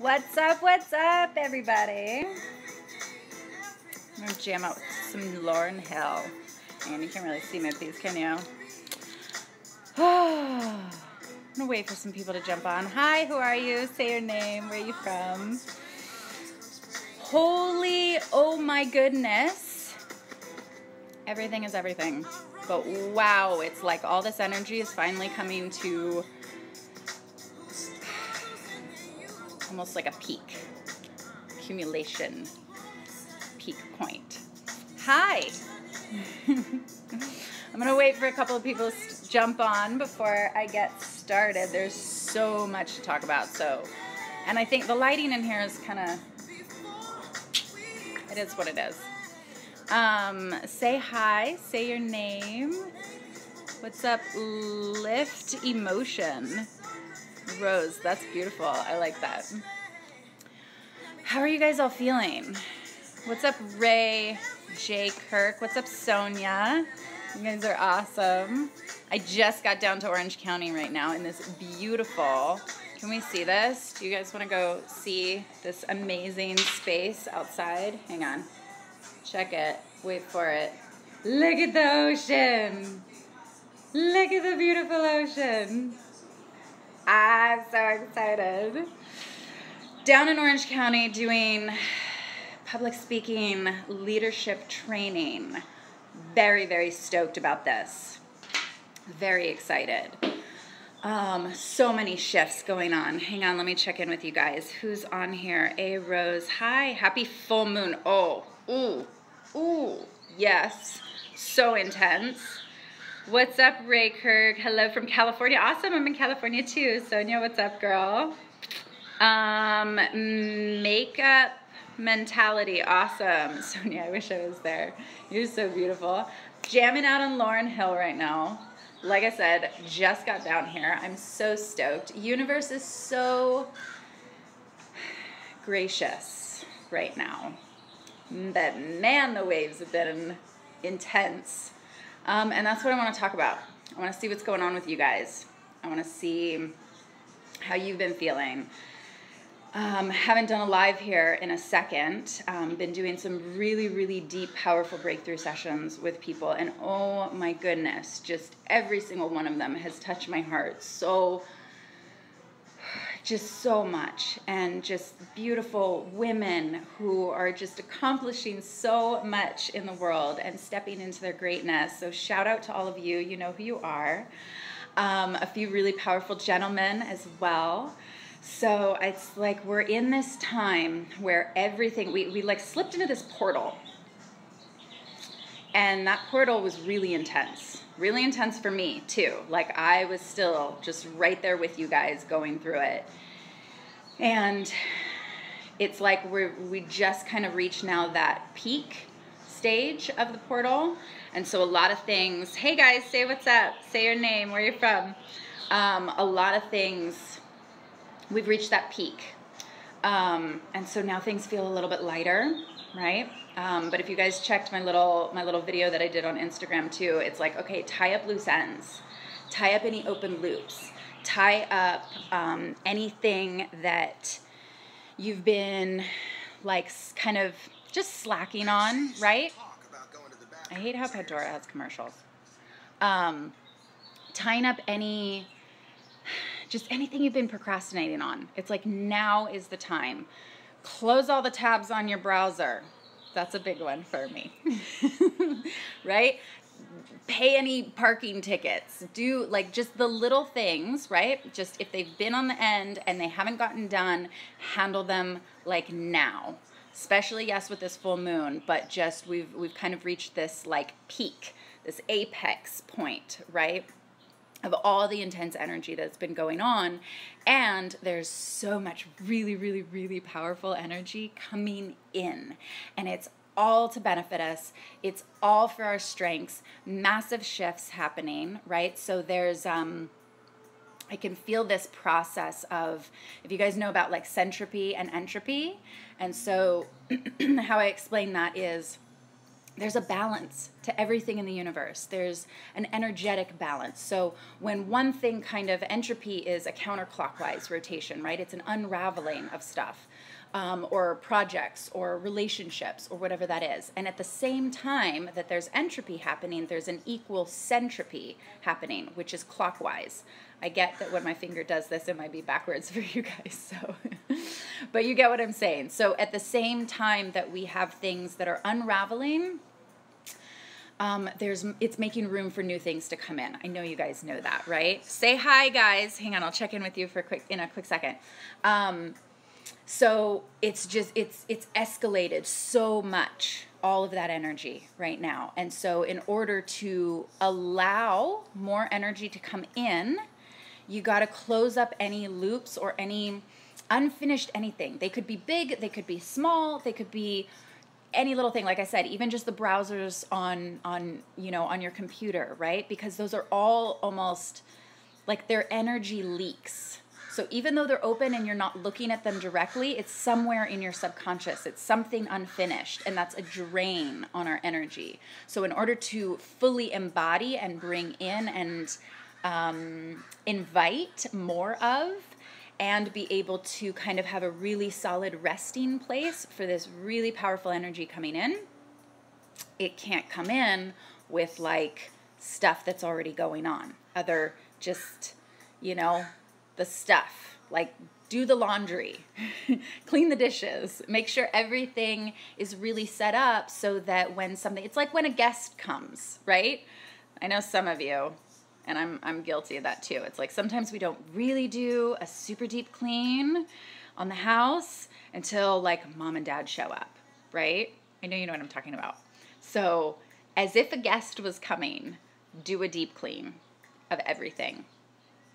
What's up, everybody? I'm gonna jam out with some Lauryn Hill. And you can't really see my piece, can you? I'm gonna wait for some people to jump on. Hi, who are you? Say your name. Where are you from? Holy, oh my goodness. Everything is everything. But wow, it's like all this energy is finally coming to almost like a peak. Accumulation. Peak point. Hi. I'm going to wait for a couple of people to jump on before I get started. There's so much to talk about. And I think the lighting in here is kind of, it is what it is. Say hi, say your name. What's up, Lift Emotion? Rose, that's beautiful. I like that. How are you guys all feeling? What's up, Ray, J. Kirk? What's up, Sonia? You guys are awesome. I just got down to Orange County right now in this beautiful, can we see this? Do you guys want to go see this amazing space outside? Hang on. Check it. Wait for it. Look at the ocean. Look at the beautiful ocean. I'm so excited. Down in Orange County doing public speaking leadership training. Very, very stoked about this. Very excited. So many shifts going on. Hang on, let me check in with you guys. Who's on here? A Rose. Hi, happy full moon. Oh, ooh, yes. So intense. What's up, Ray Kirk? Hello from California. Awesome, I'm in California too. Sonia, what's up, girl? Makeup mentality. Awesome. Sonia, I wish I was there. You're so beautiful. Jamming out on Lauryn Hill right now. Like I said, just got down here. I'm so stoked. Universe is so gracious right now. But man, the waves have been intense. And that's what I want to talk about. I want to see what's going on with you guys. I want to see how you've been feeling. Haven't done a live here in a second. Been doing some really, really deep, powerful breakthrough sessions with people. And oh my goodness, just every single one of them has touched my heart just so much. And just beautiful women who are just accomplishing so much in the world and stepping into their greatness. So shout out to all of you. You know who you are. A few really powerful gentlemen as well. So it's like we're in this time where everything, we like slipped into this portal. And that portal was really intense for me too. Like I was still just right there with you guys going through it. And it's like we just kind of reached now that peak stage of the portal. And so a lot of things, hey guys, say what's up, say your name, where you're from. A lot of things, we've reached that peak. And so now things feel a little bit lighter, right? But if you guys checked my little video that I did on Instagram too, it's like, okay, tie up loose ends, tie up any open loops, tie up anything that you've been like kind of just slacking on, right? I hate how Pandora has commercials. Tying up just anything you've been procrastinating on. It's like now is the time. Close all the tabs on your browser. That's a big one for me, right? Pay any parking tickets. Do like just the little things, right? Just if they've been on the end and they haven't gotten done, handle them like now. Especially, yes, with this full moon, but just we've kind of reached this like peak, this apex point, right? Of all the intense energy that's been going on. And there's so much really, really, really powerful energy coming in. And it's all to benefit us. It's all for our strengths. Massive shifts happening, right? So there's, I can feel this process of, if you guys know about like centropy and entropy. And so how I explain that is there's a balance to everything in the universe. There's an energetic balance. So when one thing kind of entropy is a counterclockwise rotation, right? It's an unraveling of stuff, or projects or relationships or whatever that is. And at the same time that there's entropy happening, there's an equal centropy happening, which is clockwise. I get that when my finger does this, it might be backwards for you guys, so. But you get what I'm saying. So at the same time that we have things that are unraveling, it's making room for new things to come in. I know you guys know that, right? Say hi, guys. Hang on, I'll check in with you in a quick second. So it's escalated so much, all of that energy right now. And so in order to allow more energy to come in, you got to close up any loops or any unfinished anything. They could be big, they could be small, they could be any little thing. Like I said, even just the browsers on your computer, right? Because those are all almost like their energy leaks. So even though they're open and you're not looking at them directly, it's somewhere in your subconscious. It's something unfinished, and that's a drain on our energy. So in order to fully embody and bring in and invite more of, and be able to kind of have a really solid resting place for this really powerful energy coming in, it can't come in with like stuff that's already going on. Other just, the stuff, like do the laundry, clean the dishes, make sure everything is really set up so that when it's like when a guest comes, right? I know some of you, and I'm guilty of that too. It's like sometimes we don't really do a super deep clean on the house until like mom and dad show up, right? I know you know what I'm talking about. So as if a guest was coming, do a deep clean of everything.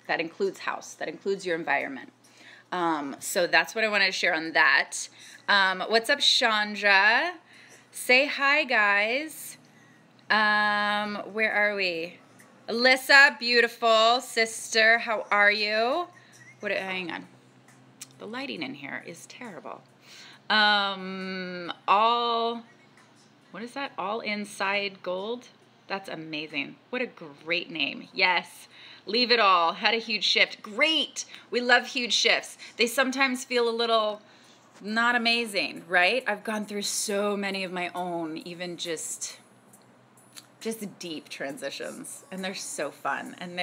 That includes house, that includes your environment. So that's what I wanted to share on that. What's up, Chandra? Say hi, guys. Where are we? Alyssa, beautiful sister, how are you? Hang on. The lighting in here is terrible. What is that? All Inside Gold? That's amazing. What a great name. Yes. Leave it all. Had a huge shift. Great. We love huge shifts. They sometimes feel a little not amazing, right? I've gone through so many of my own, even just deep transitions, and they're so fun, and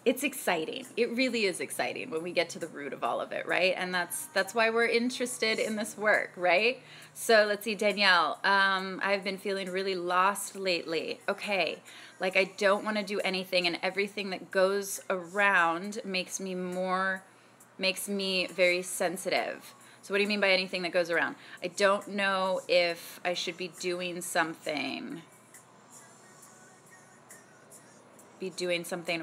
it's exciting. It really is exciting when we get to the root of all of it, right? And that's why we're interested in this work, right? So let's see, Danielle, I've been feeling really lost lately. Okay, like I don't want to do anything, and everything that goes around makes me very sensitive. So what do you mean by anything that goes around? I don't know if I should be doing something.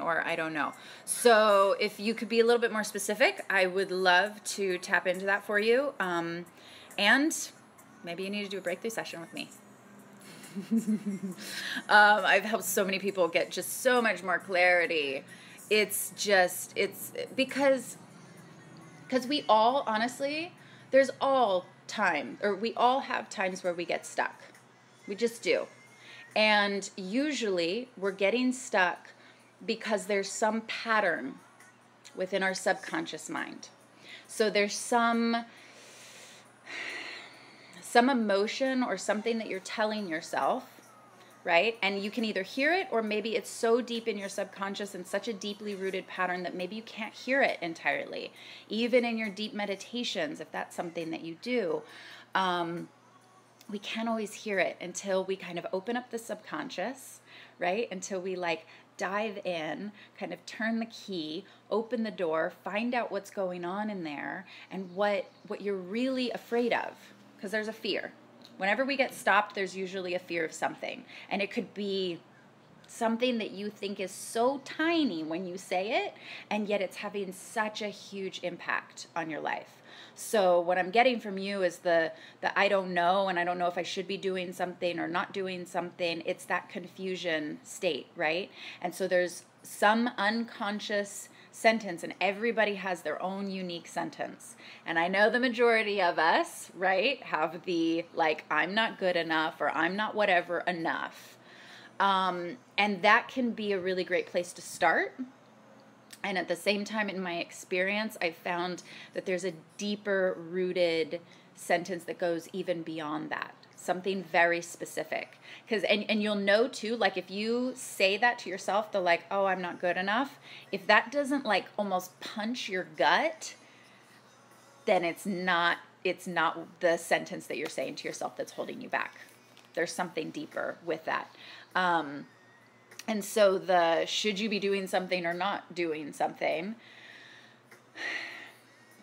Or I don't know. So if you could be a little bit more specific, I would love to tap into that for you. And maybe you need to do a breakthrough session with me. I've helped so many people get just so much more clarity. It's because we all, honestly, we all have times where we get stuck. We just do. And usually we're getting stuck because there's some pattern within our subconscious mind. So there's some emotion or something that you're telling yourself, right? And you can either hear it, or maybe it's so deep in your subconscious and such a deeply rooted pattern that maybe you can't hear it entirely. Even in your deep meditations, if that's something that you do, we can't always hear it until we kind of open up the subconscious, right? Until we like dive in, kind of turn the key, open the door, find out what's going on in there and what you're really afraid of. Because there's a fear. Whenever we get stopped, there's usually a fear of something. And it could be something that you think is so tiny when you say it, and yet it's having such a huge impact on your life. So what I'm getting from you is the I don't know, and I don't know if I should be doing something or not doing something. It's that confusion state, right? And so there's some unconscious sentence, and everybody has their own unique sentence. And I know the majority of us, right, have the, like, I'm not good enough, or I'm not whatever enough. And that can be a really great place to start. And at the same time, in my experience, I found that there's a deeper rooted sentence that goes even beyond that. Something very specific. And you'll know too, like if you say that to yourself, the like, oh, I'm not good enough, if that doesn't like almost punch your gut, then it's not the sentence that you're saying to yourself that's holding you back. There's something deeper with that. And so should you be doing something or not doing something?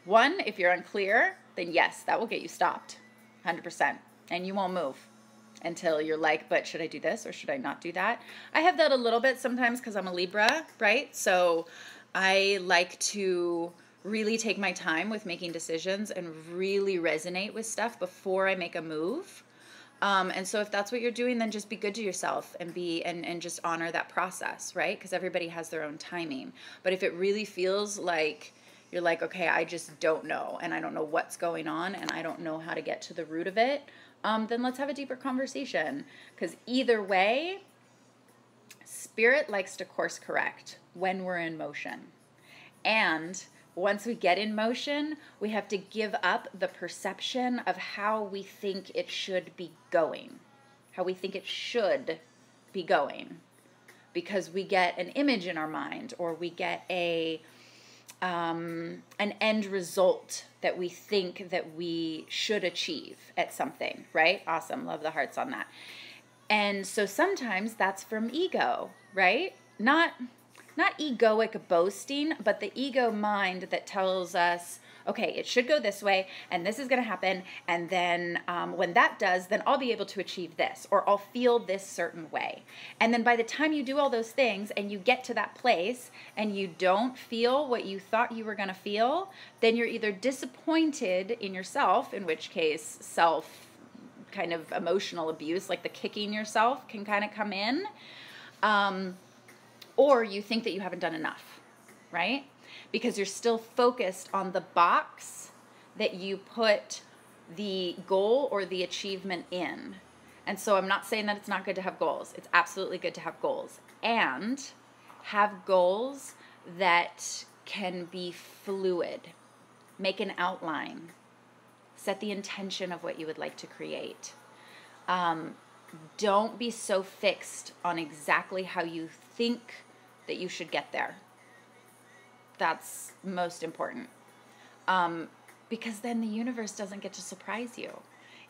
One, if you're unclear, then yes, that will get you stopped, 100%. And you won't move until you're like, but should I do this or should I not do that? I have that a little bit sometimes because I'm a Libra, right? So I like to really take my time with making decisions and really resonate with stuff before I make a move. And so if that's what you're doing, then just be good to yourself and and just honor that process, right? Because everybody has their own timing. But if it really feels like you're like, okay, I just don't know, and I don't know what's going on, and I don't know how to get to the root of it, then let's have a deeper conversation. Because either way, spirit likes to course correct when we're in motion. And once we get in motion, we have to give up the perception of how we think it should be going, how we think it should be going, because we get an image in our mind, or we get an end result that we think that we should achieve at something, right? Awesome. Love the hearts on that. And so sometimes that's from ego, right? Not egoic boasting, but the ego mind that tells us, okay, it should go this way, and this is going to happen, and then when that does, then I'll be able to achieve this, or I'll feel this certain way. And then by the time you do all those things and you get to that place and you don't feel what you thought you were going to feel, then you're either disappointed in yourself, in which case self kind of emotional abuse, like the kicking yourself can kind of come in, or you think that you haven't done enough, right? Because you're still focused on the box that you put the goal or the achievement in. And so I'm not saying that it's not good to have goals. It's absolutely good to have goals. And have goals that can be fluid. Make an outline. Set the intention of what you would like to create. Don't be so fixed on exactly how you think that you should get there. That's most important. Because then the universe doesn't get to surprise you.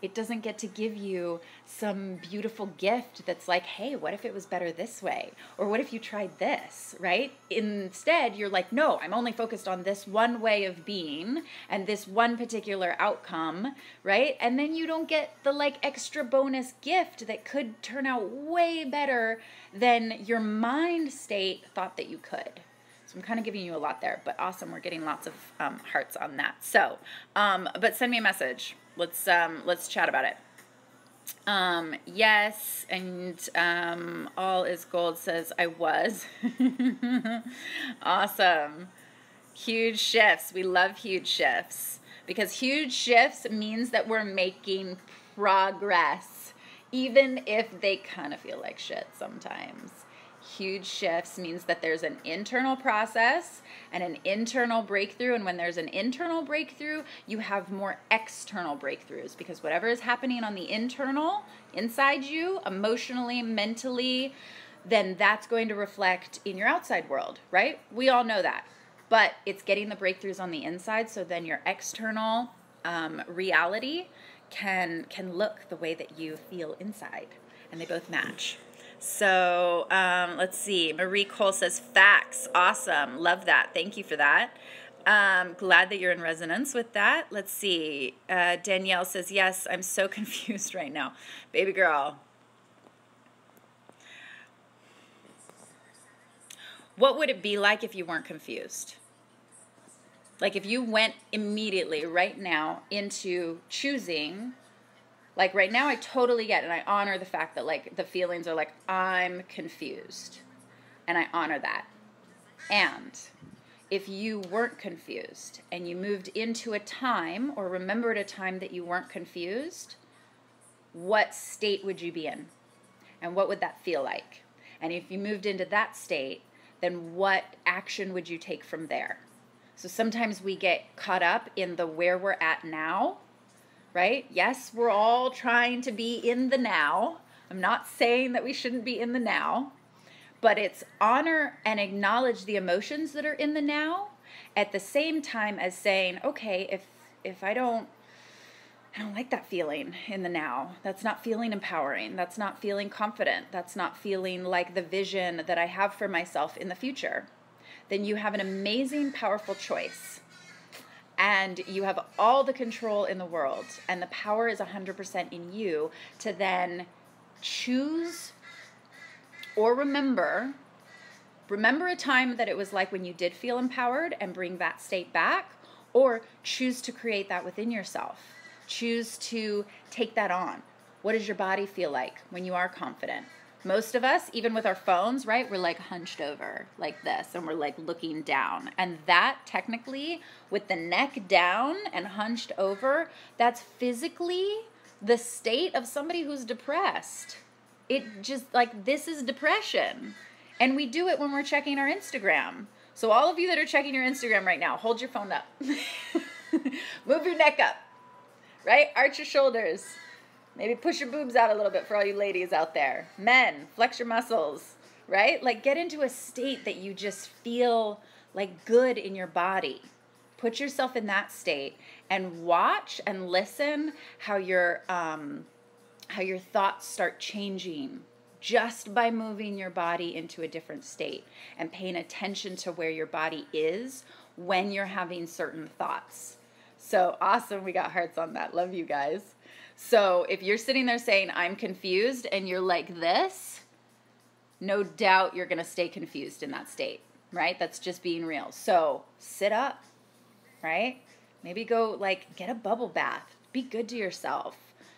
It doesn't get to give you some beautiful gift that's like, hey, what if it was better this way? Or what if you tried this, right? Instead, you're like, no, I'm only focused on this one way of being and this one particular outcome, right? And then you don't get the like extra bonus gift that could turn out way better than your mind state thought that you could. So I'm kind of giving you a lot there, but awesome. We're getting lots of hearts on that. So, but send me a message. Let's chat about it. Yes, and all is gold says I was. Awesome. Huge shifts. We love huge shifts because huge shifts means that we're making progress, even if they kind of feel like shit sometimes. Huge shifts means that there's an internal process and an internal breakthrough. And when there's an internal breakthrough, you have more external breakthroughs, because whatever is happening on the internal, inside you, emotionally, mentally, then that's going to reflect in your outside world, right? We all know that. But it's getting the breakthroughs on the inside, so then your external reality can look the way that you feel inside. And they both match. So let's see. Marie Cole says facts. Awesome. Love that. Thank you for that. Glad that you're in resonance with that. Let's see. Danielle says, yes, I'm so confused right now. Baby girl. What would it be like if you weren't confused? Like if you went immediately right now into choosing. Like right now I totally get, and I honor the fact that like the feelings are like, I'm confused. And I honor that. And if you weren't confused and you moved into a time or remembered a time that you weren't confused, what state would you be in? And what would that feel like? And if you moved into that state, then what action would you take from there? So sometimes we get caught up in the where we're at now, right? Yes, we're all trying to be in the now. I'm not saying that we shouldn't be in the now, but it's honor and acknowledge the emotions that are in the now at the same time as saying, okay, if I don't like that feeling in the now. That's not feeling empowering. That's not feeling confident. That's not feeling like the vision that I have for myself in the future. Then you have an amazing, powerful choice. And you have all the control in the world. And the power is 100% in you to then choose or remember a time that it was like when you did feel empowered and bring that state back, or choose to create that within yourself. Choose to take that on. What does your body feel like when you are confident? Most of us, even with our phones, right, we're like hunched over like this and we're like looking down. And that technically, with the neck down and hunched over, that's physically the state of somebody who's depressed. It just like, this is depression. And we do it when we're checking our Instagram. So all of you that are checking your Instagram right now, hold your phone up. Move your neck up. Right? Arch your shoulders. Maybe push your boobs out a little bit for all you ladies out there. Men, flex your muscles. Right? Like get into a state that you just feel like good in your body. Put yourself in that state and watch and listen how your thoughts start changing just by moving your body into a different state and paying attention to where your body is when you're having certain thoughts. So awesome. We got hearts on that. Love you guys. So if you're sitting there saying, I'm confused, and you're like this, no doubt you're going to stay confused in that state, right? That's just being real. So sit up, right? Maybe go like get a bubble bath. Be good to yourself.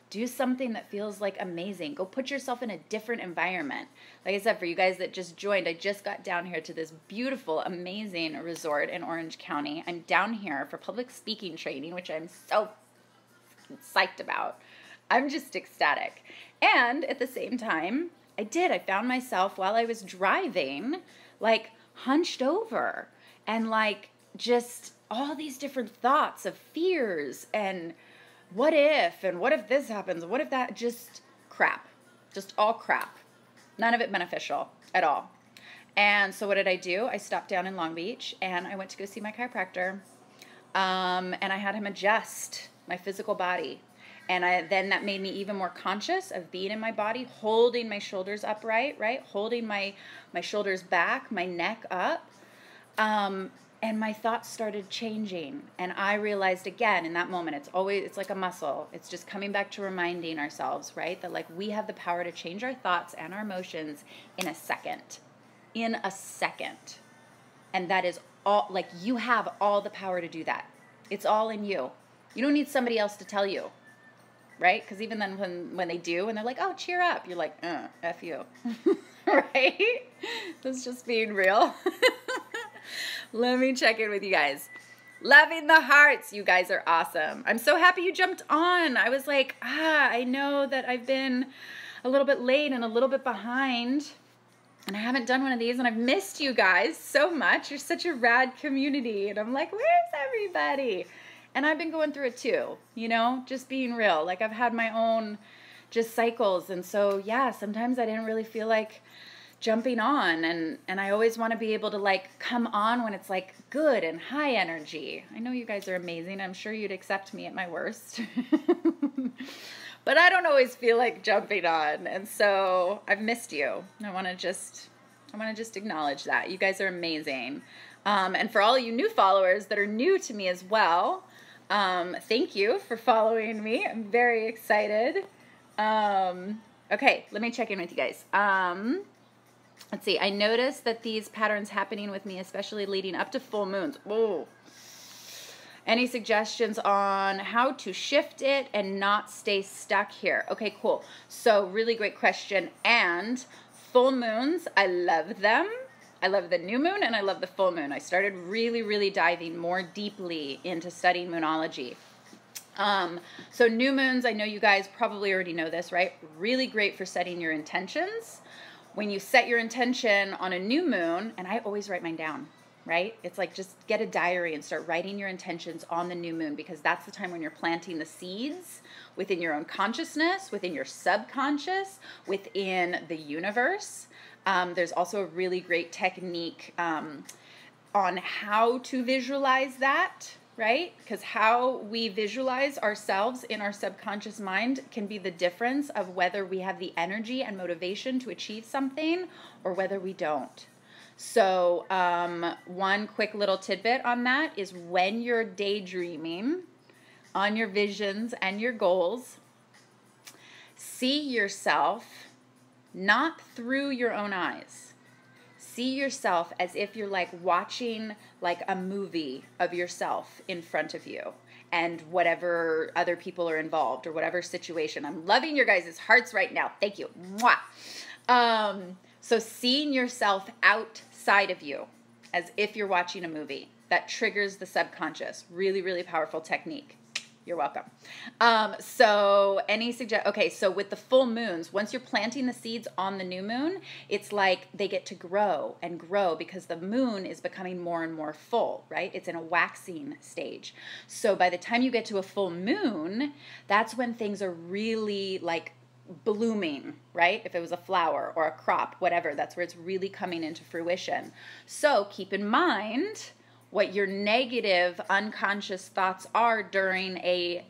Do something that feels like amazing. Go put yourself in a different environment. Like I said, for you guys that just joined, I just got down here to this beautiful, amazing resort in Orange County. I'm down here for public speaking training, which I'm so psyched about. I'm just ecstatic. And at the same time, I found myself while I was driving, like hunched over and like just all these different thoughts of fears and what if this happens? What if that? Just crap. Just all crap. None of it beneficial at all. And so what did I do? I stopped down in Long Beach and I went to go see my chiropractor. And I had him adjust my physical body. And then that made me even more conscious of being in my body, holding my shoulders upright, right? Holding my shoulders back, my neck up. And my thoughts started changing. And I realized again in that moment, it's like a muscle. It's just coming back to reminding ourselves, right? That like we have the power to change our thoughts and our emotions in a second. In a second. And that is all, like you have all the power to do that. It's all in you. You don't need somebody else to tell you, right? Because even then when they do and they're like, oh, cheer up, you're like, F you, right? That's just being real. Let me check in with you guys. Loving the hearts. You guys are awesome. I'm so happy you jumped on. I was like, I know that I've been a little bit late and a little bit behind, and I haven't done one of these, and I've missed you guys so much. You're such a rad community. And I'm like, where's everybody? And I've been going through it too, you know, just being real. Like I've had my own just cycles. And so, yeah, sometimes I didn't really feel like jumping on, and I always want to be able to like come on when it's like good and high energy. I know you guys are amazing. I'm sure you'd accept me at my worst. But I don't always feel like jumping on, and so I've missed you. I want to just acknowledge that. You guys are amazing. And for all you new followers that are new to me as well, thank you for following me. I'm very excited. Okay, let me check in with you guys. Let's see. I noticed that these patterns happening with me, especially leading up to full moons. Whoa. Any suggestions on how to shift it and not stay stuck here? Okay, cool. So really great question. And full moons, I love them. I love the new moon and I love the full moon. I started really, really diving more deeply into studying moonology. So new moons, I know you guys probably already know this, right? Really great for setting your intentions. When you set your intention on a new moon, and I always write mine down, right? It's like just get a diary and start writing your intentions on the new moon, because that's the time when you're planting the seeds within your own consciousness, within your subconscious, within the universe. There's also a really great technique on how to visualize that, right? Because how we visualize ourselves in our subconscious mind can be the difference of whether we have the energy and motivation to achieve something or whether we don't. So one quick little tidbit on that is when you're daydreaming on your visions and your goals, see yourself not through your own eyes. See yourself as if you're like watching like a movie of yourself in front of you and whatever other people are involved or whatever situation. I'm loving your guys' hearts right now. Thank you. Mwah. So seeing yourself outside of you as if you're watching a movie, that triggers the subconscious. Really, really powerful technique. You're welcome. So with the full moons, once you're planting the seeds on the new moon, it's like they get to grow and grow because the moon is becoming more and more full, right? It's in a waxing stage. So by the time you get to a full moon, that's when things are really like blooming, right? If it was a flower or a crop, whatever, that's where it's really coming into fruition. So keep in mind what your negative unconscious thoughts are during a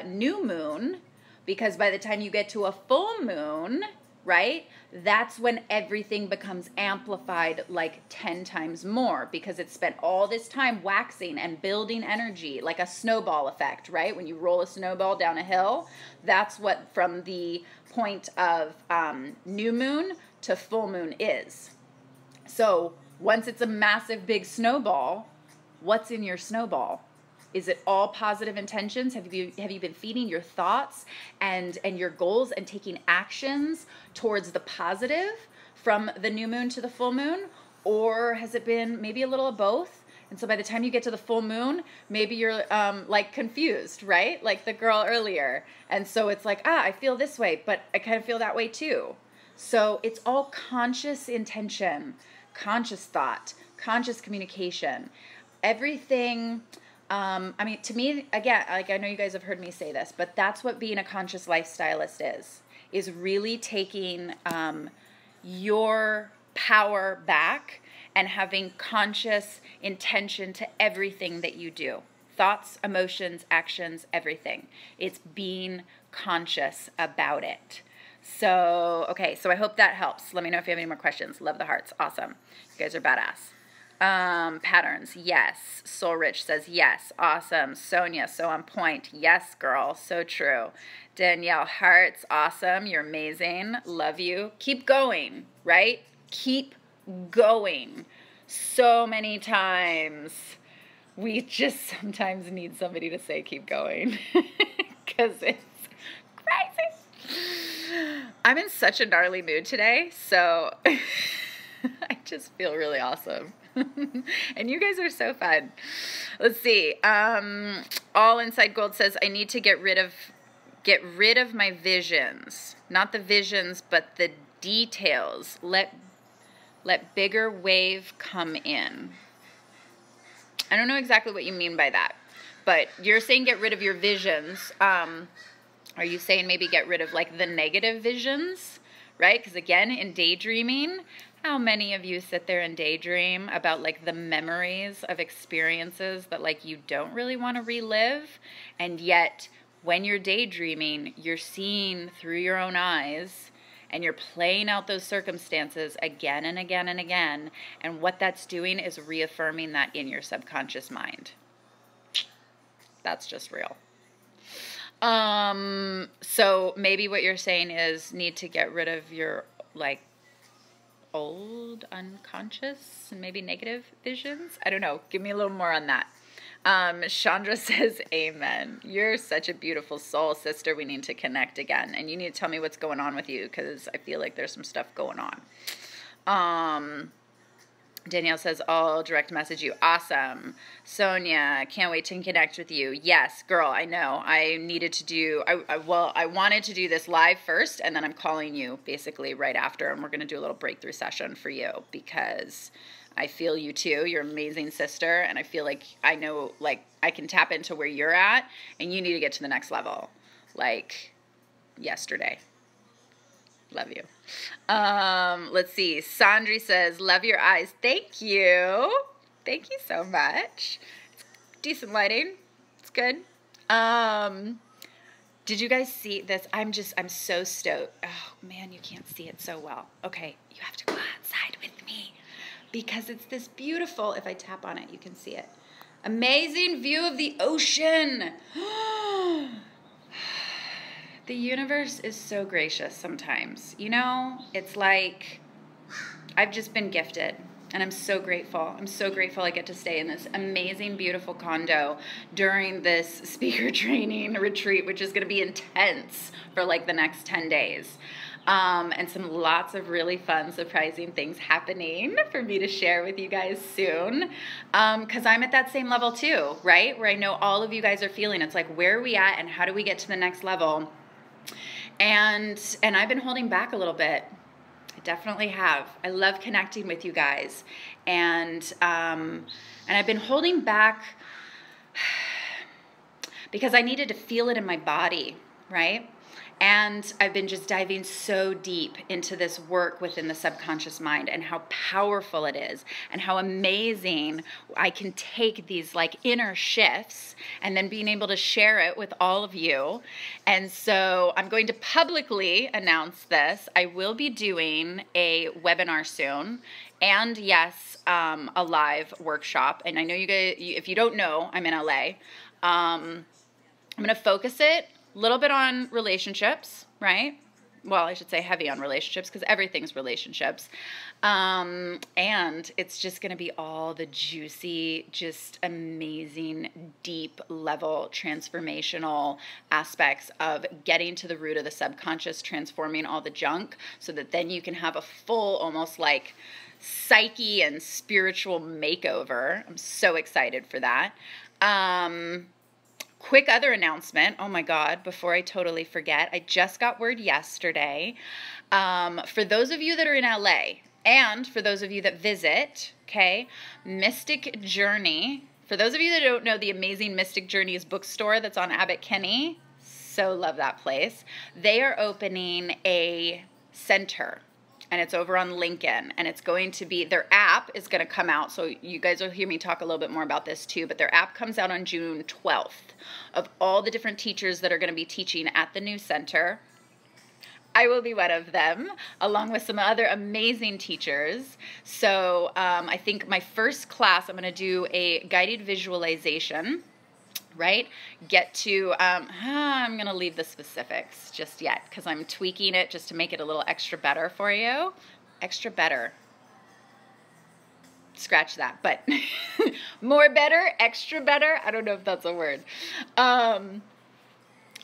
new moon, because by the time you get to a full moon, right, that's when everything becomes amplified like 10 times more, because it's spent all this time waxing and building energy, like a snowball effect, right? When you roll a snowball down a hill, that's what from the point of new moon to full moon is. So once it's a massive big snowball, what's in your snowball? Is it all positive intentions? Have you been feeding your thoughts and your goals and taking actions towards the positive from the new moon to the full moon? Or has it been maybe a little of both? And so by the time you get to the full moon, maybe you're like confused, right? Like the girl earlier. And so it's like, I feel this way, but I kind of feel that way too. So it's all conscious intention, conscious thought, conscious communication. Everything, to me, again, like I know you guys have heard me say this, but that's what being a conscious lifestylist is really taking your power back and having conscious intention to everything that you do. Thoughts, emotions, actions, everything. It's being conscious about it. So, okay, so I hope that helps. Let me know if you have any more questions. Love the hearts. Awesome. You guys are badass. Patterns, yes. Soul Rich says yes. Awesome. Sonia, so on point. Yes, girl. So true. Danielle, hearts, awesome. You're amazing. Love you. Keep going, right? Keep going. So many times we just sometimes need somebody to say keep going because it's crazy. I'm in such a gnarly mood today, so I just feel really awesome. And you guys are so fun. Let's see. All Inside Gold says I need to get rid of my visions. Not the visions, but the details. Let bigger wave come in. I don't know exactly what you mean by that, but you're saying get rid of your visions. Are you saying maybe get rid of like the negative visions, right? Because again, in daydreaming, how many of you sit there and daydream about like the memories of experiences that like you don't really want to relive? And yet when you're daydreaming, you're seeing through your own eyes and you're playing out those circumstances again and again and again. And what that's doing is reaffirming that in your subconscious mind. That's just real. So maybe what you're saying is need to get rid of your like old unconscious and maybe negative visions. I don't know. Give me a little more on that. Chandra says, amen. You're such a beautiful soul, sister. We need to connect again. And you need to tell me what's going on with you because I feel like there's some stuff going on. Danielle says, I'll direct message you. Awesome. Sonia, can't wait to connect with you. Yes, girl, I know. I needed to do, I wanted to do this live first, and then I'm calling you basically right after, and we're going to do a little breakthrough session for you because I feel you too. You're an amazing sister, and I feel like I know, like, I can tap into where you're at, and you need to get to the next level, like yesterday. Love you. Let's see. Sandri says, love your eyes. Thank you. Thank you so much. It's decent lighting. It's good. Did you guys see this? I'm so stoked. Oh, man, you can't see it so well. Okay, you have to go outside with me because it's this beautiful, if I tap on it, you can see it. Amazing view of the ocean. The universe is so gracious sometimes. You know, it's like I've just been gifted, and I'm so grateful. I'm so grateful I get to stay in this amazing, beautiful condo during this speaker training retreat, which is going to be intense for like the next 10 days. And some lots of really fun, surprising things happening for me to share with you guys soon. Because I'm at that same level too, right? Where I know all of you guys are feeling. It's like, where are we at and how do we get to the next level? And I've been holding back a little bit. I definitely have. I love connecting with you guys. And I've been holding back because I needed to feel it in my body, right? And I've been just diving so deep into this work within the subconscious mind and how powerful it is and how amazing I can take these like inner shifts and then being able to share it with all of you. And so I'm going to publicly announce this. I will be doing a webinar soon and yes, a live workshop. And I know you guys, if you don't know, I'm in LA. I'm going to focus it a little bit on relationships, right? Well, I should say heavy on relationships because everything's relationships. And it's just going to be all the juicy, just amazing, deep level transformational aspects of getting to the root of the subconscious, transforming all the junk so that then you can have a full, almost like psyche and spiritual makeover. I'm so excited for that. Quick other announcement, oh my God, before I totally forget, I just got word yesterday. For those of you that are in LA and for those of you that visit, okay, Mystic Journey, for those of you that don't know the amazing Mystic Journeys bookstore that's on Abbott Kinney, so love that place, they are opening a center. And it's over on Lincoln, and it's going to be, their app is going to come out, so you guys will hear me talk a little bit more about this too, but their app comes out on June 12th of all the different teachers that are going to be teaching at the new center. I will be one of them, along with some other amazing teachers. So I think my first class, I'm going to do a guided visualization, right? Get to, I'm going to leave the specifics just yet because I'm tweaking it just to make it a little extra better for you. Extra better. Scratch that, but more better, extra better. I don't know if that's a word.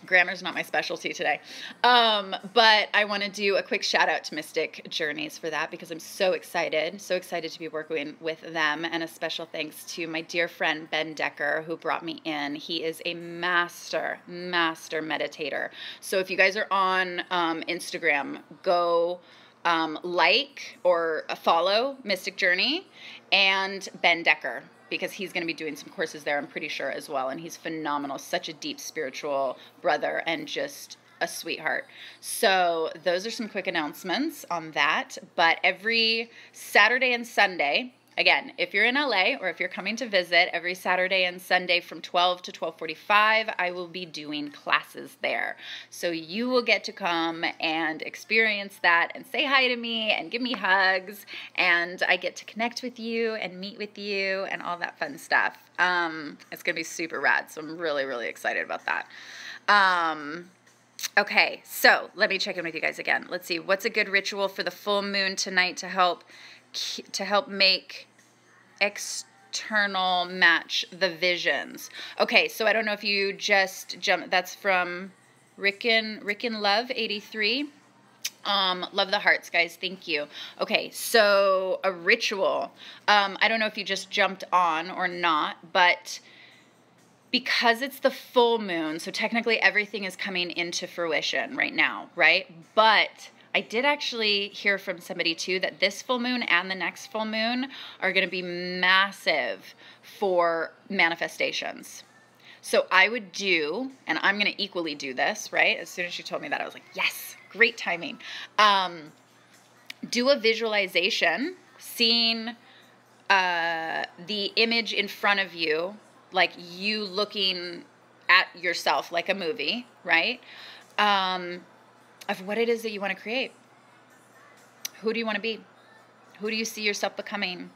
Grammar's not my specialty today. But I want to do a quick shout out to Mystic Journeys for that because I'm so excited to be working with them. And a special thanks to my dear friend, Ben Decker, who brought me in. He is a master meditator. So if you guys are on Instagram, go like or follow Mystic Journey and Ben Decker, because he's going to be doing some courses there, I'm pretty sure, as well. And he's phenomenal, such a deep spiritual brother and just a sweetheart. So those are some quick announcements on that. But every Saturday and Sunday, again, if you're in LA or if you're coming to visit, every Saturday and Sunday from 12 to 12:45, I will be doing classes there. So you will get to come and experience that and say hi to me and give me hugs, and I get to connect with you and meet with you and all that fun stuff. It's going to be super rad, so I'm really, really excited about that. Okay, so let me check in with you guys again. Let's see, what's a good ritual for the full moon tonight to help make external match the visions? Okay, so I don't know if you just jumped. That's from Rick and Love 83. Love the hearts, guys. Thank you. Okay, so a ritual. I don't know if you just jumped on or not, but because it's the full moon, so technically everything is coming into fruition right now, right? But I did actually hear from somebody too that this full moon and the next full moon are going to be massive for manifestations. So I would do, and I'm going to equally do this, right? As soon as she told me that, I was like, yes, great timing. Do a visualization, seeing the image in front of you, like you looking at yourself like a movie, right? Of what it is that you want to create. Who do you want to be? Who do you see yourself becoming?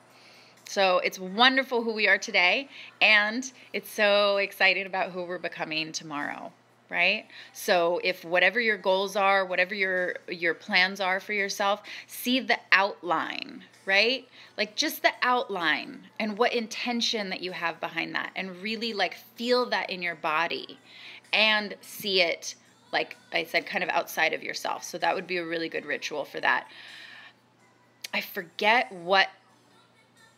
So it's wonderful who we are today, and it's so exciting about who we're becoming tomorrow, right? So if whatever your goals are, whatever your plans are for yourself, see the outline, right? Like just the outline and what intention that you have behind that, and really like feel that in your body and see it, like I said, kind of outside of yourself. So that would be a really good ritual for that. I forget what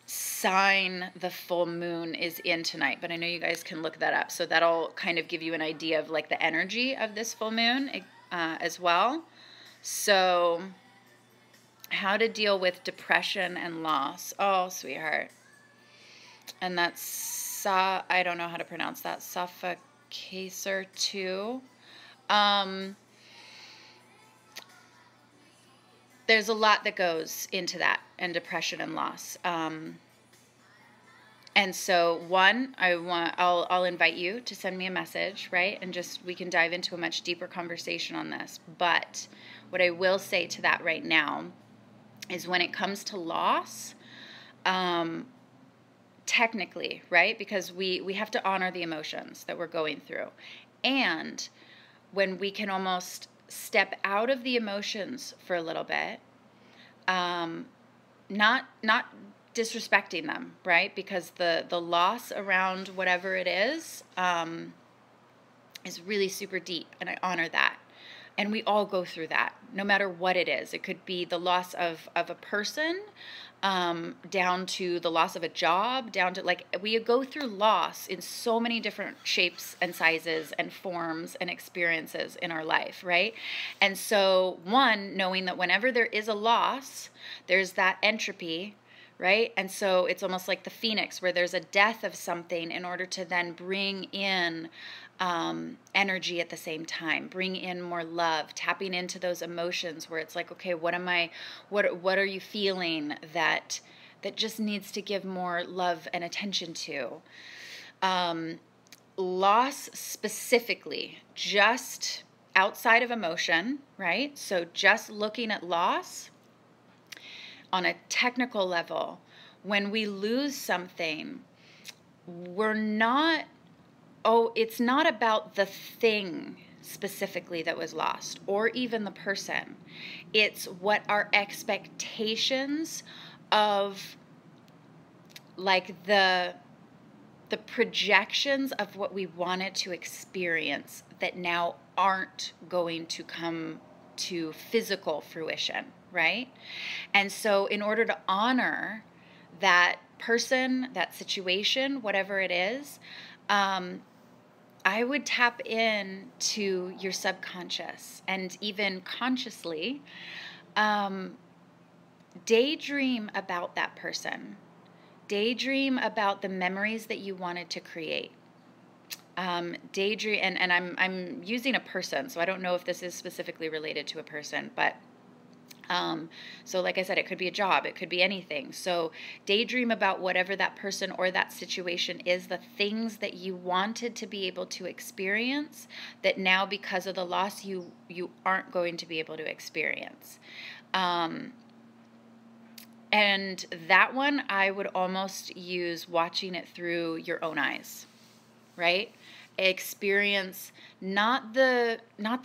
sign the full moon is in tonight, but I know you guys can look that up. So that'll kind of give you an idea of like the energy of this full moon as well. So how to deal with depression and loss. Oh, sweetheart. And that's, I don't know how to pronounce that, suffocator too. There's a lot that goes into that, and depression and loss. And so one, I'll invite you to send me a message, right? And just, we can dive into a much deeper conversation on this. But what I will say to that right now is when it comes to loss, technically, right? Because we have to honor the emotions that we're going through. And when we can almost step out of the emotions for a little bit, not disrespecting them, right? Because the loss around whatever it is really super deep, and I honor that. And we all go through that, no matter what it is. It could be the loss of a person, down to the loss of a job, down to, like, we go through loss in so many different shapes and sizes and forms and experiences in our life, right? And so, one, knowing that whenever there is a loss, there's that entropy, right? And so it's almost like the phoenix, where there's a death of something in order to then bring in energy at the same time, bring in more love, tapping into those emotions where it's like, okay, what are you feeling that just needs to give more love and attention to? Loss specifically, just outside of emotion, right? So just looking at loss on a technical level, when we lose something, it's not about the thing specifically that was lost, or even the person. It's what our expectations of, like, the projections of what we wanted to experience that now aren't going to come to physical fruition, right? And so in order to honor that person, that situation, whatever it is, I would tap in to your subconscious, and even consciously daydream about that person. Daydream about the memories that you wanted to create. Daydream, and I'm using a person, so I don't know if this is specifically related to a person, but so like I said, it could be a job, it could be anything. So daydream about whatever that person or that situation is, the things that you wanted to be able to experience that now, because of the loss, you aren't going to be able to experience. And that one, I would almost use watching it through your own eyes, right? Experience not the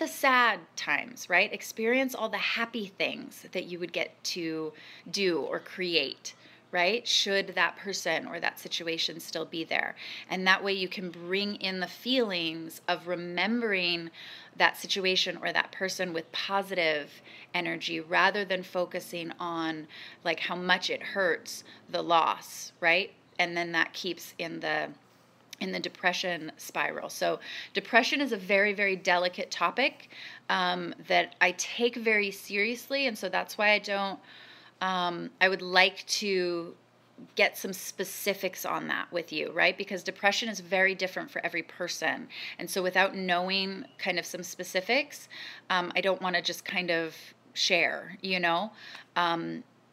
sad times, right? Experience all the happy things that you would get to do or create, right? Should that person or that situation still be there? And that way you can bring in the feelings of remembering that situation or that person with positive energy rather than focusing on like how much it hurts the loss, right? And then that keeps in the depression spiral. So depression is a very, very delicate topic that I take very seriously. And so that's why I would like to get some specifics on that with you, right? Because depression is very different for every person. And so without knowing kind of some specifics, I don't want to just kind of share, you know?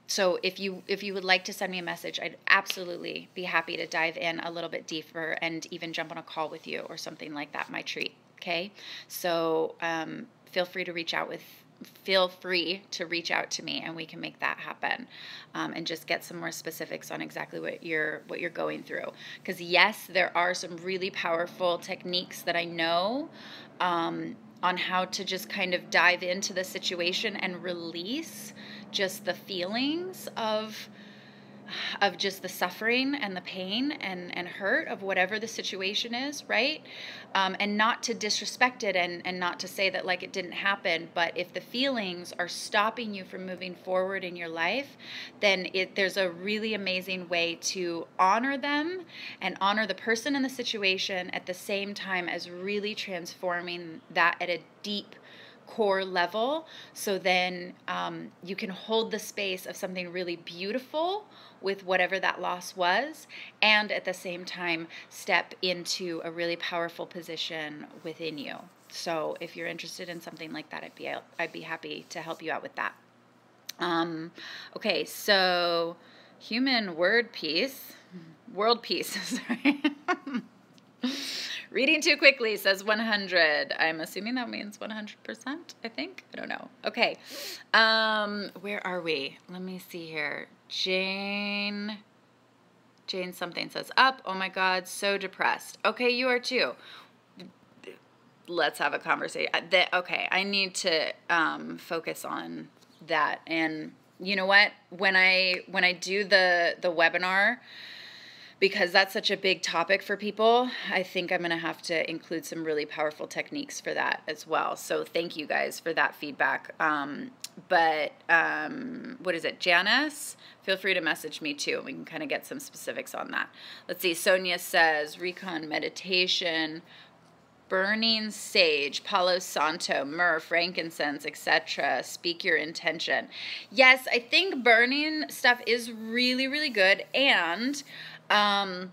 So if you would like to send me a message, I'd absolutely be happy to dive in a little bit deeper and even jump on a call with you or something like that. My treat. Okay. So feel free to reach out to me and we can make that happen and just get some more specifics on exactly what you're going through. Because yes, there are some really powerful techniques that I know on how to just kind of dive into the situation and release just the feelings of just the suffering and the pain and hurt of whatever the situation is, right? And not to disrespect it and not to say that like it didn't happen, but if the feelings are stopping you from moving forward in your life, then there's a really amazing way to honor them and honor the person in the situation at the same time as really transforming that at a deep core level. So then you can hold the space of something really beautiful with whatever that loss was, and at the same time step into a really powerful position within you. So if you're interested in something like that, I'd be happy to help you out with that. Okay, so human world peace, sorry. Reading too quickly says 100. I'm assuming that means 100%, I think. I don't know. Okay. Where are we? Let me see here. Jane something says up. Oh my God, so depressed. Okay, you are too. Let's have a conversation. Okay, I need to focus on that. And you know what? When I do the webinar, because that's such a big topic for people, I think I'm going to have to include some really powerful techniques for that as well. So thank you guys for that feedback. What is it? Janice? Feel free to message me too. We can kind of get some specifics on that. Let's see. Sonia says, recon meditation, burning sage, Palo Santo, myrrh, frankincense, etc. Speak your intention. Yes, I think burning stuff is really, really good. And I'm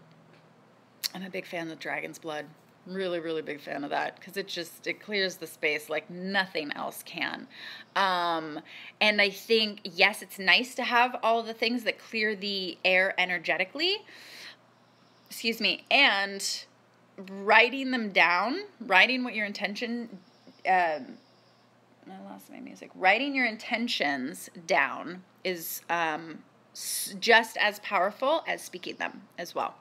a big fan of dragon's blood. Really, really big fan of that because it clears the space like nothing else can. And I think, yes, it's nice to have all the things that clear the air energetically. Excuse me. And writing them down, writing what your intention, I lost my music. Writing your intentions down is just as powerful as speaking them as well.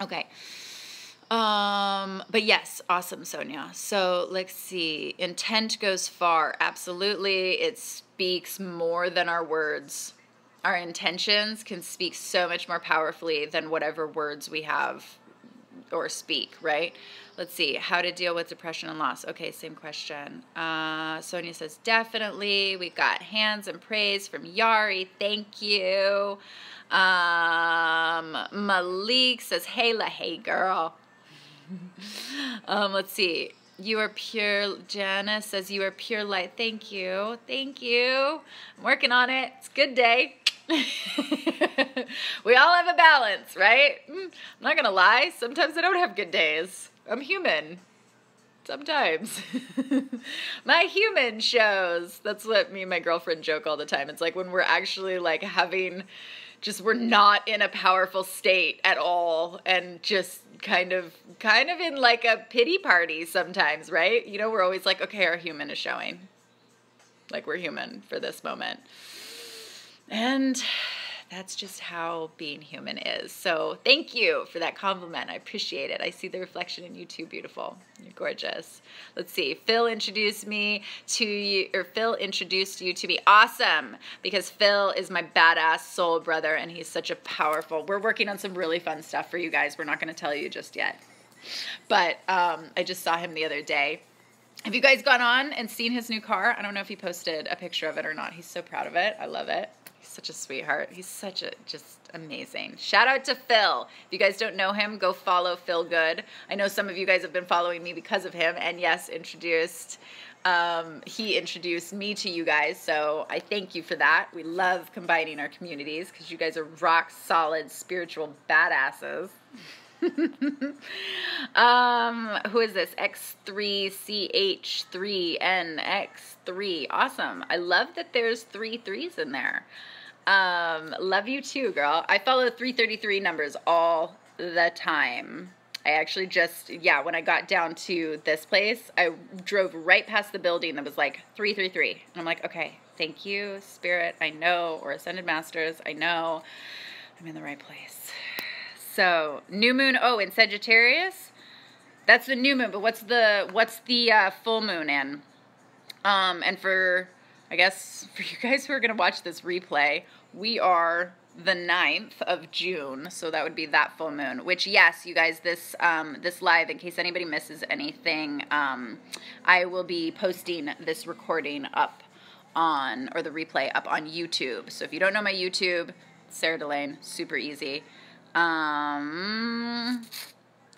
Okay. But yes, awesome, Sonia. So let's see. Intent goes far. Absolutely. It speaks more than our words. Our intentions can speak so much more powerfully than whatever words we have or speak, right? Let's see. How to deal with depression and loss. Okay, same question. Sonia says, definitely. We've got hands and praise from Yari. Thank you. Malik says, hey girl. Let's see. You are pure. Janice says, you are pure light. Thank you. Thank you. I'm working on it. It's a good day. We all have a balance, right? I'm not gonna lie, sometimes I don't have good days. I'm human. Sometimes. My human shows. That's what me and my girlfriend joke all the time. It's like when we're actually like we're not in a powerful state at all and just kind of in like a pity party sometimes, right? You know, we're always like, okay, our human is showing. Like we're human for this moment. And that's just how being human is. So thank you for that compliment. I appreciate it. I see the reflection in you too. Beautiful. You're gorgeous. Let's see. Phil introduced you to me. Awesome. Because Phil is my badass soul brother, and he's such a powerful. We're working on some really fun stuff for you guys. We're not going to tell you just yet. But I just saw him the other day. Have you guys gone on and seen his new car? I don't know if he posted a picture of it or not. He's so proud of it. I love it. He's such a sweetheart. He's such a, just amazing. Shout out to Phil. If you guys don't know him, go follow Phil Good. I know some of you guys have been following me because of him. And yes, he introduced me to you guys. So I thank you for that. We love combining our communities because you guys are rock solid spiritual badasses. Who is this? X3CH3NX3. Awesome. I love that there's 3 3s in there. Love you too, girl. I follow 333 numbers all the time. I actually just, when I got down to this place, I drove right past the building that was like 333. And I'm like, okay, thank you, Spirit. I know, or Ascended Masters. I know I'm in the right place. So, new moon, in Sagittarius? That's the new moon, but what's the full moon in? And I guess, for you guys who are going to watch this replay, we are the 9th of June, so that would be that full moon, which, yes, you guys, this live, in case anybody misses anything, I will be posting this recording up on, or the replay up on YouTube. So if you don't know my YouTube, Serah Delane, super easy.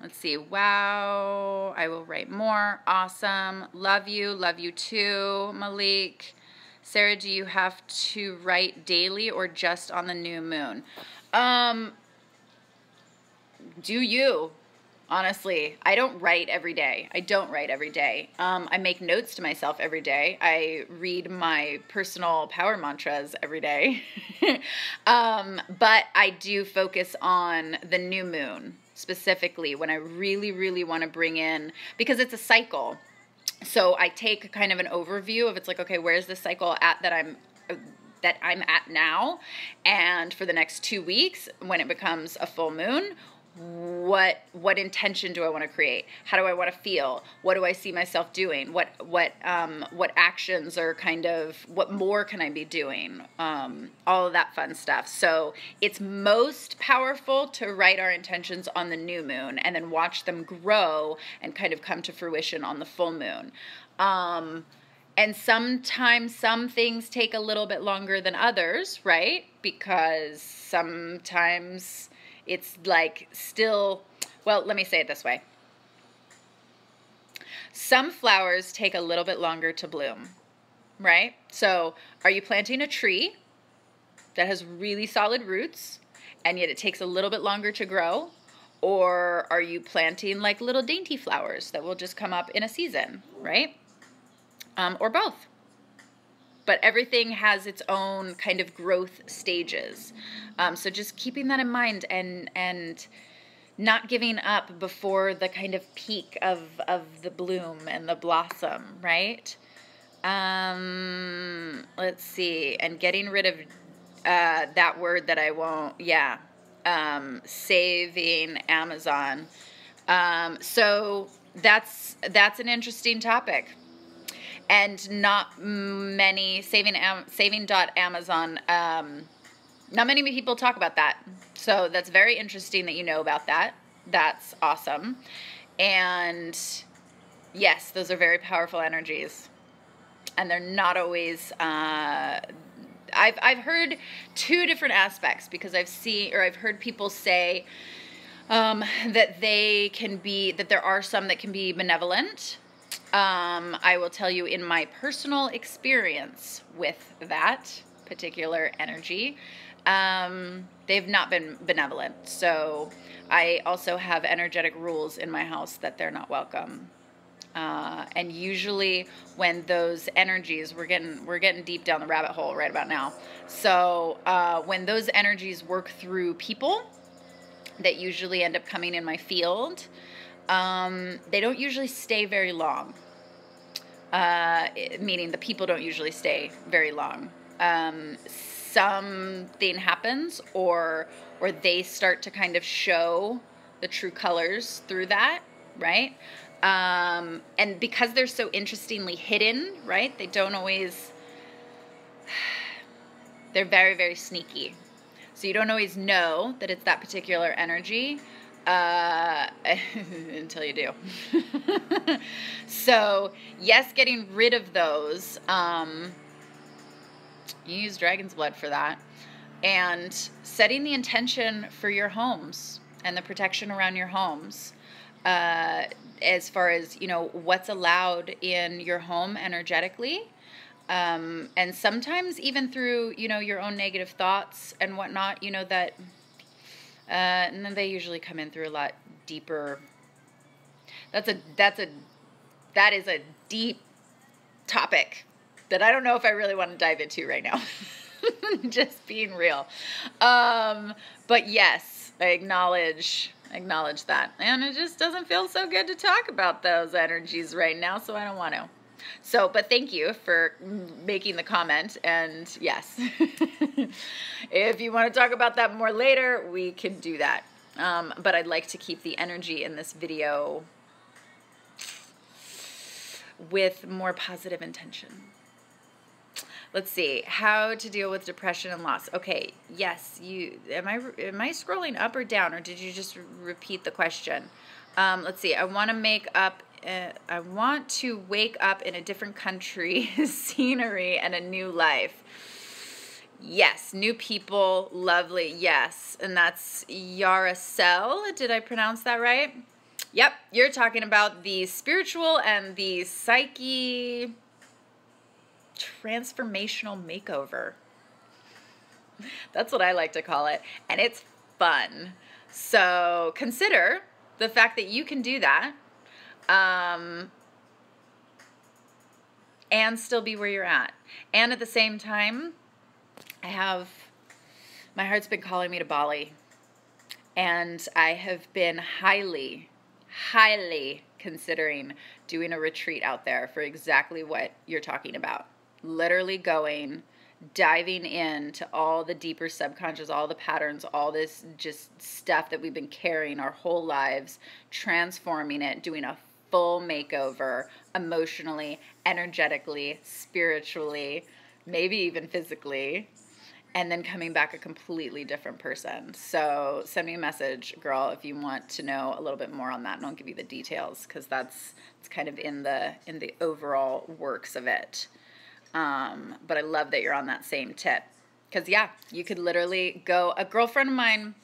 Let's see. Wow. I will write more. Awesome. Love you too, Malik. Serah, do you have to write daily or just on the new moon? Do you? Honestly, I don't write every day. I don't write every day. I make notes to myself every day. I read my personal power mantras every day. But I do focus on the new moon specifically when I really, really want to bring in, because it's a cycle. So I take kind of an overview of, it's like, okay, where's the cycle at that I'm at now? And for the next 2 weeks, when it becomes a full moon, what intention do I want to create? How do I want to feel? What do I see myself doing? What actions are what more can I be doing? All of that fun stuff. So it's most powerful to write our intentions on the new moon and then watch them grow and kind of come to fruition on the full moon. And sometimes some things take a little bit longer than others, right? Because sometimes it's like still, well, let me say it this way. Some flowers take a little bit longer to bloom, right? So are you planting a tree that has really solid roots and yet it takes a little bit longer to grow? Or are you planting like little dainty flowers that will just come up in a season, right? Or both. But everything has its own kind of growth stages. So just keeping that in mind and not giving up before the kind of peak of the bloom and the blossom, right? Let's see. And getting rid of that word that I won't, saving Amazon. So that's an interesting topic. And not many, saving.amazon, not many people talk about that. So that's very interesting that you know about that. That's awesome. And yes, those are very powerful energies. And they're not always, I've heard 2 different aspects, because I've heard people say that there are some that can be benevolent. I will tell you, in my personal experience with that particular energy, they've not been benevolent. So I also have energetic rules in my house that they're not welcome. And usually when those energies, we're getting deep down the rabbit hole right about now. So when those energies work through people that usually end up coming in my field, they don't usually stay very long. Meaning the people don't usually stay very long. something happens, or they start to kind of show the true colors through that, right? And because they're so interestingly hidden, right? They don't always, they're very, very sneaky. So you don't always know that it's that particular energy until you do. So yes, getting rid of those. You use dragon's blood for that. And setting the intention for your homes and the protection around your homes. As far as, you know, what's allowed in your home energetically. And sometimes even through, you know, your own negative thoughts and whatnot, you know, that, and then they usually come in through a lot deeper. That is a deep topic that I don't know if I really want to dive into right now. Just being real. But yes, I acknowledge that. And it just doesn't feel so good to talk about those energies right now, so I don't want to. So, but thank you for making the comment, and yes, if you want to talk about that more later, we can do that. But I'd like to keep the energy in this video with more positive intention. Let's see, how to deal with depression and loss. Okay, yes, am I scrolling up or down, or did you just repeat the question? Let's see, I want to wake up in a different country, scenery, and a new life. Yes, new people, lovely, yes. And that's Yaracel, did I pronounce that right? Yep, you're talking about the spiritual and the psyche transformational makeover. That's what I like to call it, and it's fun. So consider the fact that you can do that, and still be where you're at. And at the same time, my heart's been calling me to Bali, and I have been highly considering doing a retreat out there for exactly what you're talking about. Literally diving into all the deeper subconscious, all the patterns, all this just stuff that we've been carrying our whole lives, transforming it, doing a full makeover emotionally, energetically, spiritually, maybe even physically, and then coming back a completely different person. So send me a message, girl, if you want to know a little bit more on that, and I'll give you the details, because it's kind of in the overall works of it. But I love that you're on that same tip, because yeah, you could literally go. A girlfriend of mine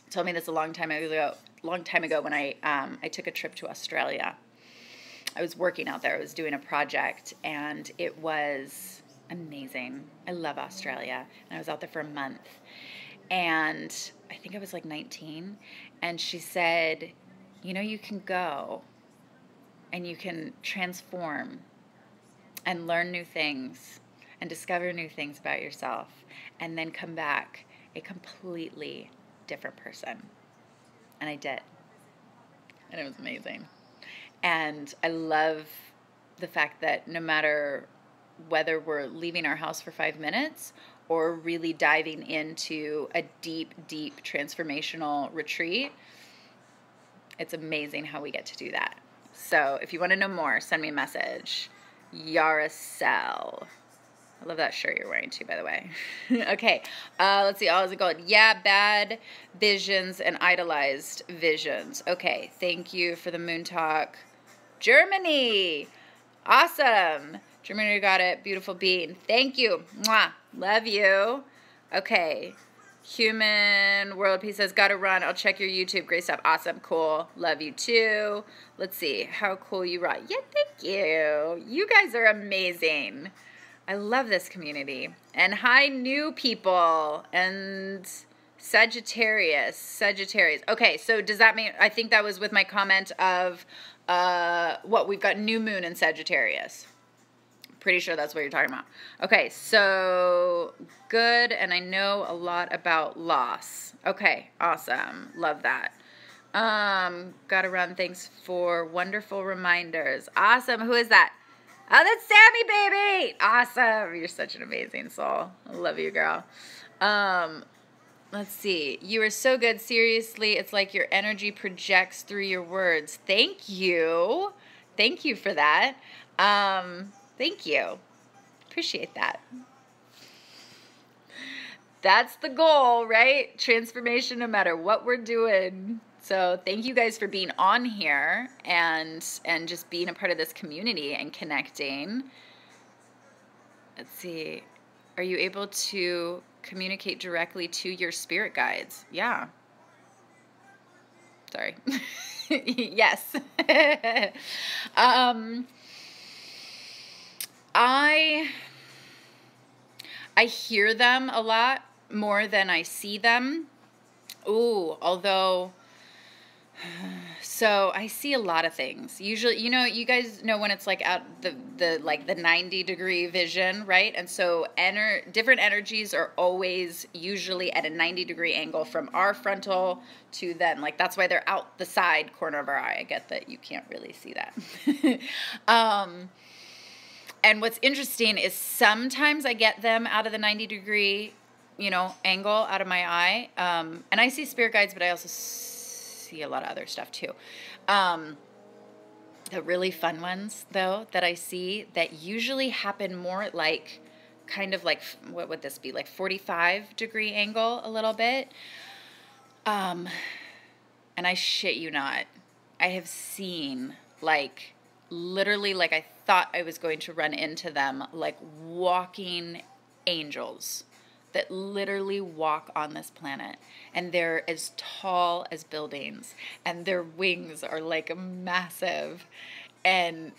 told me this a long time ago when I took a trip to Australia. I was working out there. I was doing a project, and it was amazing. I love Australia, and I was out there for a month, and I think I was like 19, and she said, you know, you can go and you can transform and learn new things and discover new things about yourself, and then come back a completely different person. And I did. And it was amazing. And I love the fact that no matter whether we're leaving our house for 5 minutes or really diving into a deep, deep transformational retreat, it's amazing how we get to do that. So if you want to know more, send me a message. Yaracel. I love that shirt you're wearing too, by the way. Okay, let's see. Oh, is it gold? Yeah, bad visions and idolized visions. Okay, thank you for the moon talk. Germany. Awesome. Germany got it. Beautiful bean. Thank you. Mwah. Love you. Okay. Human World Peace says, gotta run. I'll check your YouTube. Great stuff. Awesome. Cool. Love you too. Let's see. How cool you rock. Yeah, thank you. You guys are amazing. I love this community. And hi, new people. And Sagittarius. Okay, so does that mean, I think that was with my comment of, what, we've got new moon in Sagittarius. Pretty sure that's what you're talking about. Okay, so good, and I know a lot about loss. Okay, awesome. Love that. Gotta run. Thanks for wonderful reminders. Awesome. Who is that? Oh, that's Sammy, baby. Awesome. You're such an amazing soul. I love you, girl. Let's see. You are so good. Seriously, it's like your energy projects through your words. Thank you. Thank you for that. Thank you. Appreciate that. That's the goal, right? Transformation no matter what we're doing. So thank you guys for being on here and just being a part of this community and connecting. Let's see. Are you able to communicate directly to your spirit guides? Yeah. Sorry. Yes. I hear them a lot more than I see them. Ooh, although, so I see a lot of things. Usually, you know, you guys know when it's like at the 90-degree vision, right? And so different energies are always usually at a 90-degree angle from our frontal to them. Like that's why they're out the side corner of our eye. I get that you can't really see that. And what's interesting is sometimes I get them out of the 90-degree, you know, angle out of my eye. And I see spirit guides, but I also see a lot of other stuff too. The really fun ones, though, that I see that usually happen more at like, kind of like, what would this be? Like 45-degree angle a little bit. And I shit you not. I have seen like, literally like I thought I was going to run into them, like walking angels that literally walk on this planet, and they're as tall as buildings, and their wings are like massive. And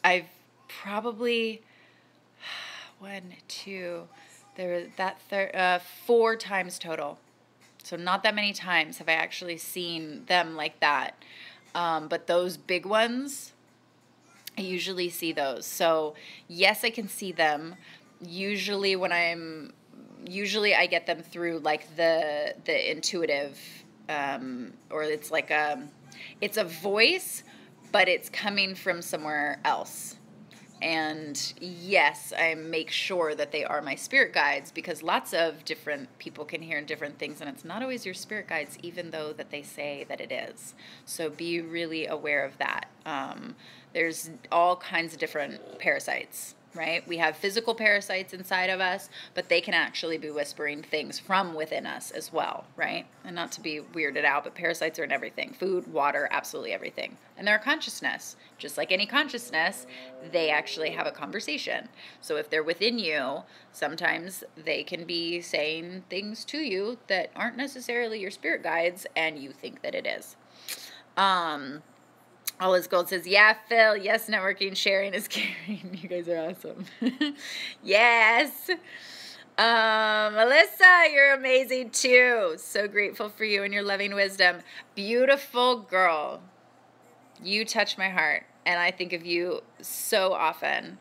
I've probably 4 times total. So not that many times have I actually seen them like that. But those big ones, I usually see those. So yes, I can see them. Usually I get them through like the intuitive, or it's like it's a voice, but it's coming from somewhere else. And yes, I make sure that they are my spirit guides, because lots of different people can hear different things, and it's not always your spirit guides, even though that they say that it is. So be really aware of that. There's all kinds of different parasites, right? We have physical parasites inside of us, but they can actually be whispering things from within us as well, right? And not to be weirded out, but parasites are in everything. Food, water, absolutely everything. And they're a consciousness. Just like any consciousness, they actually have a conversation. So if they're within you, sometimes they can be saying things to you that aren't necessarily your spirit guides, and you think that it is. All is Gold says, yeah, Phil, yes, networking, sharing is caring. You guys are awesome. Yes. Melissa, you're amazing too. So grateful for you and your loving wisdom. Beautiful girl. You touch my heart, and I think of you so often.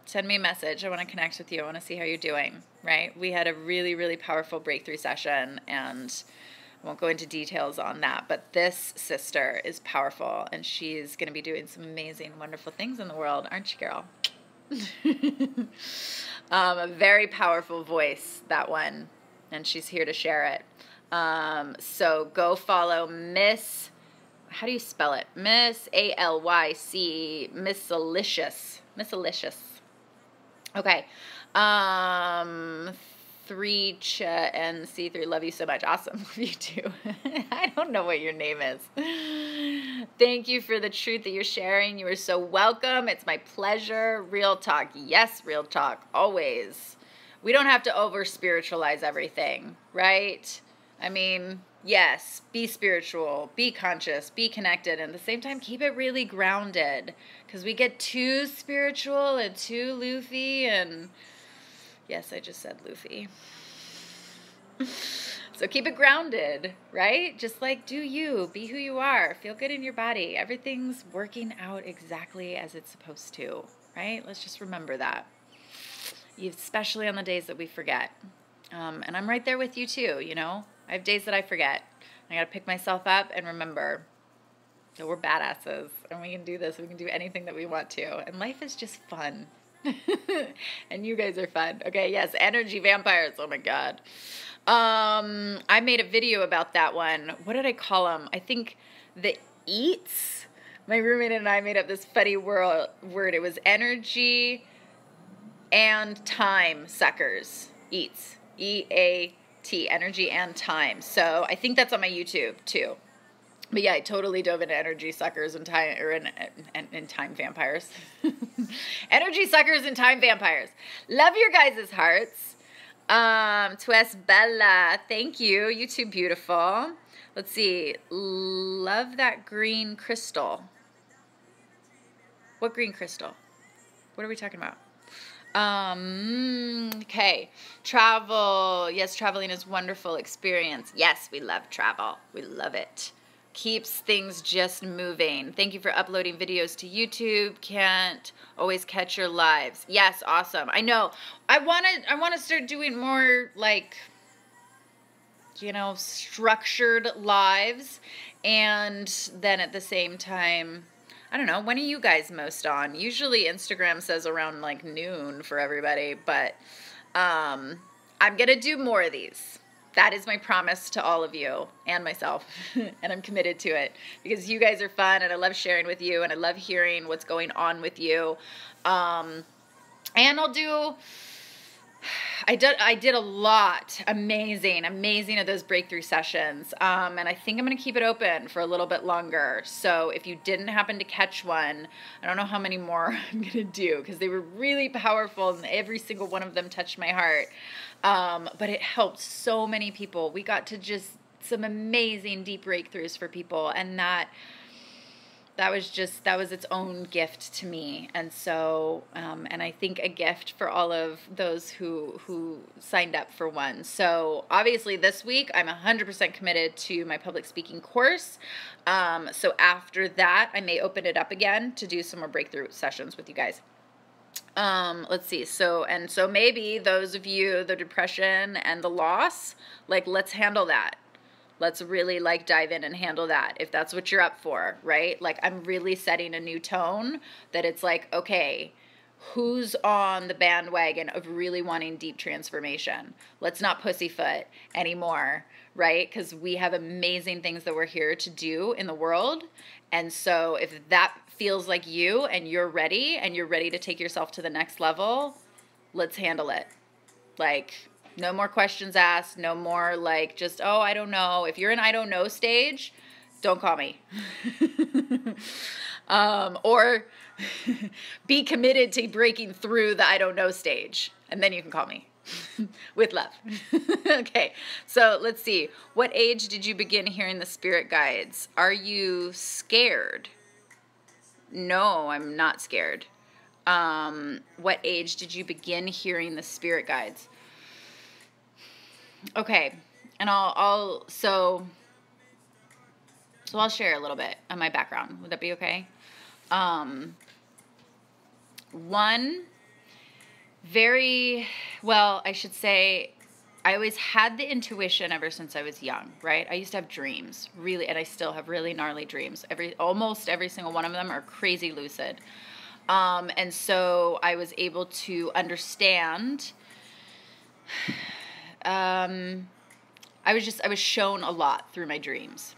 Send me a message. I want to connect with you. I want to see how you're doing, right? We had a really, really powerful breakthrough session, and I won't go into details on that, but this sister is powerful, and she's going to be doing some amazing, wonderful things in the world. Aren't you, girl? A very powerful voice, that one, and she's here to share it. So go follow Miss, how do you spell it? Miss A-L-Y-C, Miss Alicious. Miss Alicious. Okay. 3Ch and C3, love you so much. Awesome. Love you too. I don't know what your name is. Thank you for the truth that you're sharing. You are so welcome. It's my pleasure. Real talk. Yes, real talk. Always. We don't have to over-spiritualize everything, right? I mean, yes, be spiritual, be conscious, be connected, and at the same time, keep it really grounded, because we get too spiritual and too loofy, and yes, I just said loofy. So keep it grounded, right? Just like do you, be who you are, feel good in your body. Everything's working out exactly as it's supposed to, right? Let's just remember that, especially on the days that we forget. And I'm right there with you too, you know? I have days that I forget. I got to pick myself up and remember So we're badasses, and we can do this. We can do anything that we want to, and life is just fun. And you guys are fun. Okay, yes, energy vampires. Oh my God. I made a video about that one. What did I call them? I think the eats. My roommate and I made up this funny word. It was energy and time suckers. Eats. E-A-T. Energy and time. So I think that's on my YouTube too. But yeah, I totally dove into energy suckers and time, or in time vampires. Energy suckers and time vampires. Love your guys' hearts. Tues Bella, thank you. You too, beautiful. Let's see. Love that green crystal. What green crystal? What are we talking about? Okay. Travel. Yes, traveling is a wonderful experience. Yes, we love travel. We love it. Keeps things just moving. Thank you for uploading videos to YouTube. Can't always catch your lives. Yes, awesome. I know. I want to start doing more, like, you know, structured lives, and then at the same time, I don't know, when are you guys most on? Usually Instagram says around like noon for everybody, but I'm gonna do more of these. That is my promise to all of you and myself, and I'm committed to it because you guys are fun, and I love sharing with you, and I love hearing what's going on with you. And I did a lot, amazing of those breakthrough sessions, and I think I'm going to keep it open for a little bit longer. So if you didn't happen to catch one, I don't know how many more I'm going to do because they were really powerful, and every single one of them touched my heart. But it helped so many people. We got to just some amazing deep breakthroughs for people, and that was its own gift to me. And so, and I think a gift for all of those who signed up for one. So obviously this week I'm 100% committed to my public speaking course. So after that, I may open it up again to do some more breakthrough sessions with you guys. Let's see. So maybe those of you, the depression and the loss, like, let's handle that. Let's really like dive in and handle that if that's what you're up for, right? Like, I'm really setting a new tone that it's like, okay, who's on the bandwagon of really wanting deep transformation? Let's not pussyfoot anymore, right? Because we have amazing things that we're here to do in the world. And so if that feels like you and you're ready to take yourself to the next level, let's handle it. Like, no more questions asked, no more like just, oh, I don't know. If you're in I don't know stage, don't call me. Or be committed to breaking through the I don't know stage, and then you can call me. With love. Okay, so let's see. What age did you begin hearing the spirit guides? Are you scared? No, I'm not scared. What age did you begin hearing the spirit guides? Okay, and so I'll share a little bit of my background. Would that be okay? I should say, I always had the intuition ever since I was young, right? I used to have dreams, really, and I still have really gnarly dreams. Almost every single one of them are crazy lucid. And so I was able to understand. I was shown a lot through my dreams.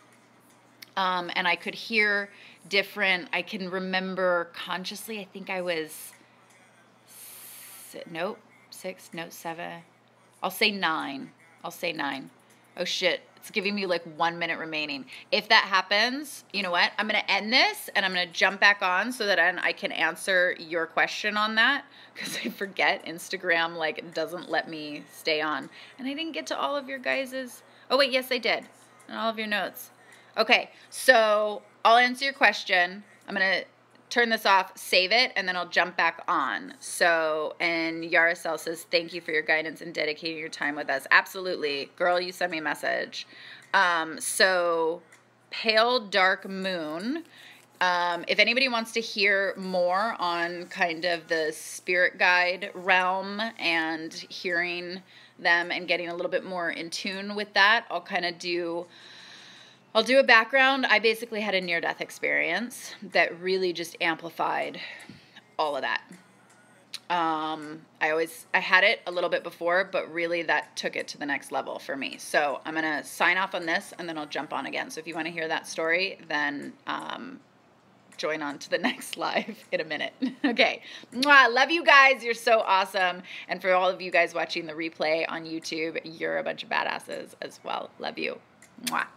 And I could hear I can remember consciously, I think I was, 7. I'll say 9. Oh shit, it's giving me like 1 minute remaining. If that happens, you know what? I'm going to end this and I'm going to jump back on so that I can answer your question on that, because I forget Instagram like doesn't let me stay on. And I didn't get to all of your guys's, oh wait, yes I did, and all of your notes. Okay, so I'll answer your question. I'm going to turn this off, save it, and then I'll jump back on. So, and Yaracel says, thank you for your guidance and dedicating your time with us. Absolutely. Girl, you sent me a message. So, Pale Dark Moon. If anybody wants to hear more on kind of the spirit guide realm and hearing them and getting a little bit more in tune with that, I'll I'll do a background. I basically had a near-death experience that really just amplified all of that. I had it a little bit before, but really that took it to the next level for me. So I'm going to sign off on this and then I'll jump on again. So if you want to hear that story, then join on to the next live in a minute. Okay. Mwah. Love you guys. You're so awesome. And for all of you guys watching the replay on YouTube, you're a bunch of badasses as well. Love you. Mwah.